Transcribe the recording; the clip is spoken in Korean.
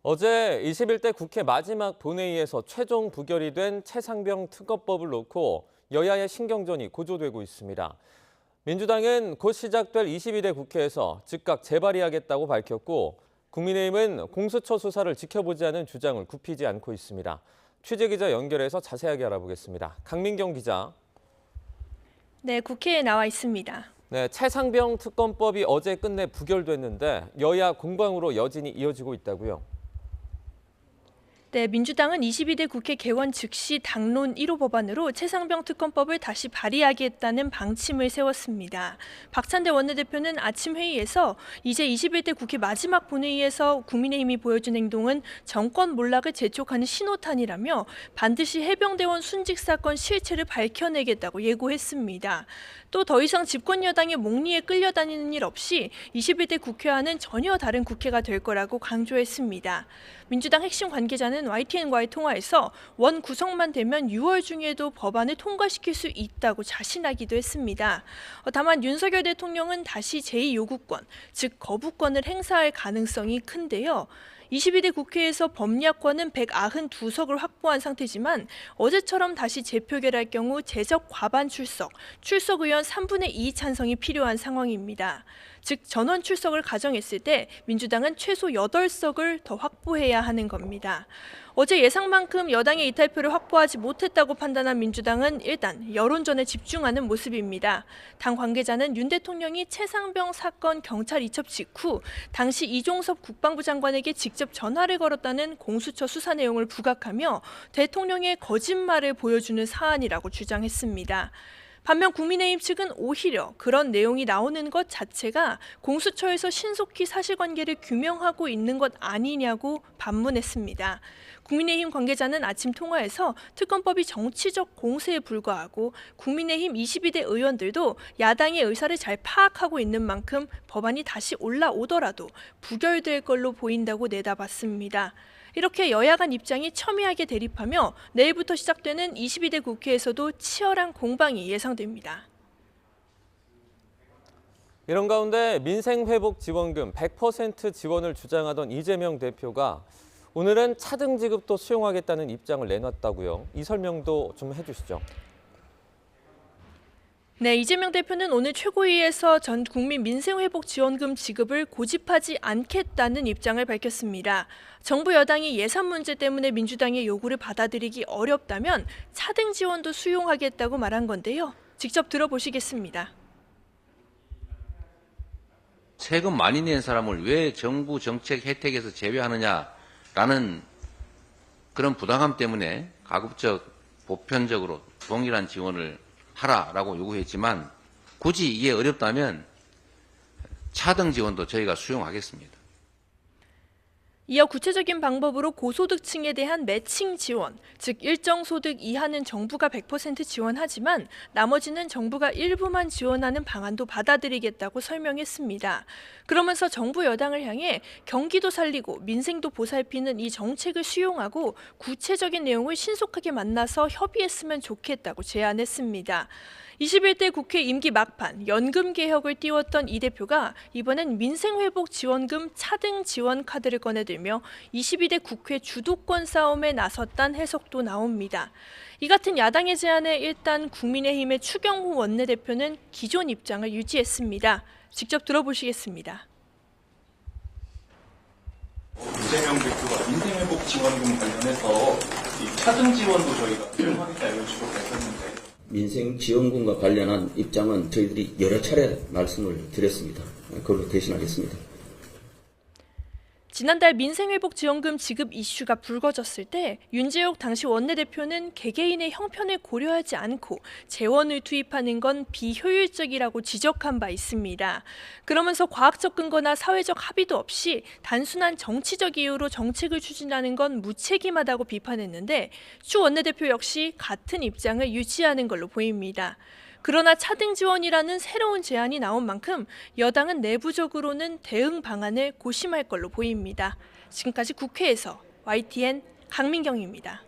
어제 21대 국회 마지막 본회의에서 최종 부결이 된 최상병 특검법을 놓고 여야의 신경전이 고조되고 있습니다. 민주당은 곧 시작될 22대 국회에서 즉각 재발의하겠다고 밝혔고, 국민의힘은 공수처 수사를 지켜보자는 주장을 굽히지 않고 있습니다. 취재기자 연결해서 자세하게 알아보겠습니다. 강민경 기자. 네, 국회에 나와 있습니다. 네, 최상병 특검법이 어제 끝내 부결됐는데 여야 공방으로 여진이 이어지고 있다고요. 네, 민주당은 22대 국회 개원 즉시 당론 1호 법안으로 최상병 특검법을 다시 발의하겠다는 방침을 세웠습니다. 박찬대 원내대표는 아침 회의에서 이제 21대 국회 마지막 본회의에서 국민의힘이 보여준 행동은 정권 몰락을 재촉하는 신호탄이라며 반드시 해병대원 순직 사건 실체를 밝혀내겠다고 예고했습니다. 또 더 이상 집권 여당의 몽리에 끌려다니는 일 없이 21대 국회와는 전혀 다른 국회가 될 거라고 강조했습니다. 민주당 핵심 관계자는 YTN과의 통화에서 원 구성만 되면 6월 중에도 법안을 통과시킬 수 있다고 자신하기도 했습니다. 다만 윤석열 대통령은 다시 제2요구권, 즉 거부권을 행사할 가능성이 큰데요. 22대 국회에서 법리학권은 192석을 확보한 상태지만 어제처럼 다시 재표결할 경우 재적 과반 출석 의원 3분의 2 찬성이 필요한 상황입니다. 즉 전원 출석을 가정했을 때 민주당은 최소 8석을 더 확보해야 하는 겁니다. 어제 예상만큼 여당의 이탈표를 확보하지 못했다고 판단한 민주당은 일단 여론전에 집중하는 모습입니다. 당 관계자는 윤 대통령이 최상병 사건 경찰 이첩 직후 당시 이종섭 국방부 장관에게 직접 전화를 걸었다는 공수처 수사 내용을 부각하며 대통령의 거짓말을 보여주는 사안이라고 주장했습니다. 반면 국민의힘 측은 오히려 그런 내용이 나오는 것 자체가 공수처에서 신속히 사실관계를 규명하고 있는 것 아니냐고 반문했습니다. 국민의힘 관계자는 아침 통화에서 특검법이 정치적 공세에 불과하고 국민의힘 22대 의원들도 야당의 의사를 잘 파악하고 있는 만큼 법안이 다시 올라오더라도 부결될 걸로 보인다고 내다봤습니다. 이렇게 여야 간 입장이 첨예하게 대립하며 내일부터 시작되는 22대 국회에서도 치열한 공방이 예상됩니다. 이런 가운데 민생회복지원금 100% 지원을 주장하던 이재명 대표가 오늘은 차등 지급도 수용하겠다는 입장을 내놨다고요. 이 설명도 좀 해주시죠. 네, 이재명 대표는 오늘 최고위에서 전 국민 민생회복지원금 지급을 고집하지 않겠다는 입장을 밝혔습니다. 정부 여당이 예산 문제 때문에 민주당의 요구를 받아들이기 어렵다면 차등 지원도 수용하겠다고 말한 건데요. 직접 들어보시겠습니다. 세금 많이 낸 사람을 왜 정부 정책 혜택에서 제외하느냐라는 그런 부당함 때문에 가급적 보편적으로 동일한 지원을 하라라고 요구했지만 굳이 이게 어렵다면 차등 지원도 저희가 수용하겠습니다. 이어 구체적인 방법으로 고소득층에 대한 매칭 지원, 즉 일정 소득 이하는 정부가 100% 지원하지만 나머지는 정부가 일부만 지원하는 방안도 받아들이겠다고 설명했습니다. 그러면서 정부 여당을 향해 경기도 살리고 민생도 보살피는 이 정책을 수용하고 구체적인 내용을 신속하게 만나서 협의했으면 좋겠다고 제안했습니다. 21대 국회 임기 막판 연금 개혁을 띄웠던 이 대표가 이번엔 민생회복지원금 차등 지원 카드를 꺼내들며 22대 국회 주도권 싸움에 나섰다는 해석도 나옵니다. 이 같은 야당의 제안에 일단 국민의힘의 추경호 원내대표는 기존 입장을 유지했습니다. 직접 들어보시겠습니다. 이재명 대표가 민생회복지원금 관련해서 이 차등 지원도 저희가 수용하겠다 이런 식으로 밝혔는데 민생지원금과 관련한 입장은 저희들이 여러 차례 말씀을 드렸습니다. 그걸로 대신하겠습니다. 지난달 민생회복지원금 지급 이슈가 불거졌을 때 윤재욱 당시 원내대표는 개개인의 형편을 고려하지 않고 재원을 투입하는 건 비효율적이라고 지적한 바 있습니다. 그러면서 과학적 근거나 사회적 합의도 없이 단순한 정치적 이유로 정책을 추진하는 건 무책임하다고 비판했는데 추 원내대표 역시 같은 입장을 유지하는 걸로 보입니다. 그러나 차등 지원이라는 새로운 제안이 나온 만큼 여당은 내부적으로는 대응 방안을 고심할 걸로 보입니다. 지금까지 국회에서 YTN 강민경입니다.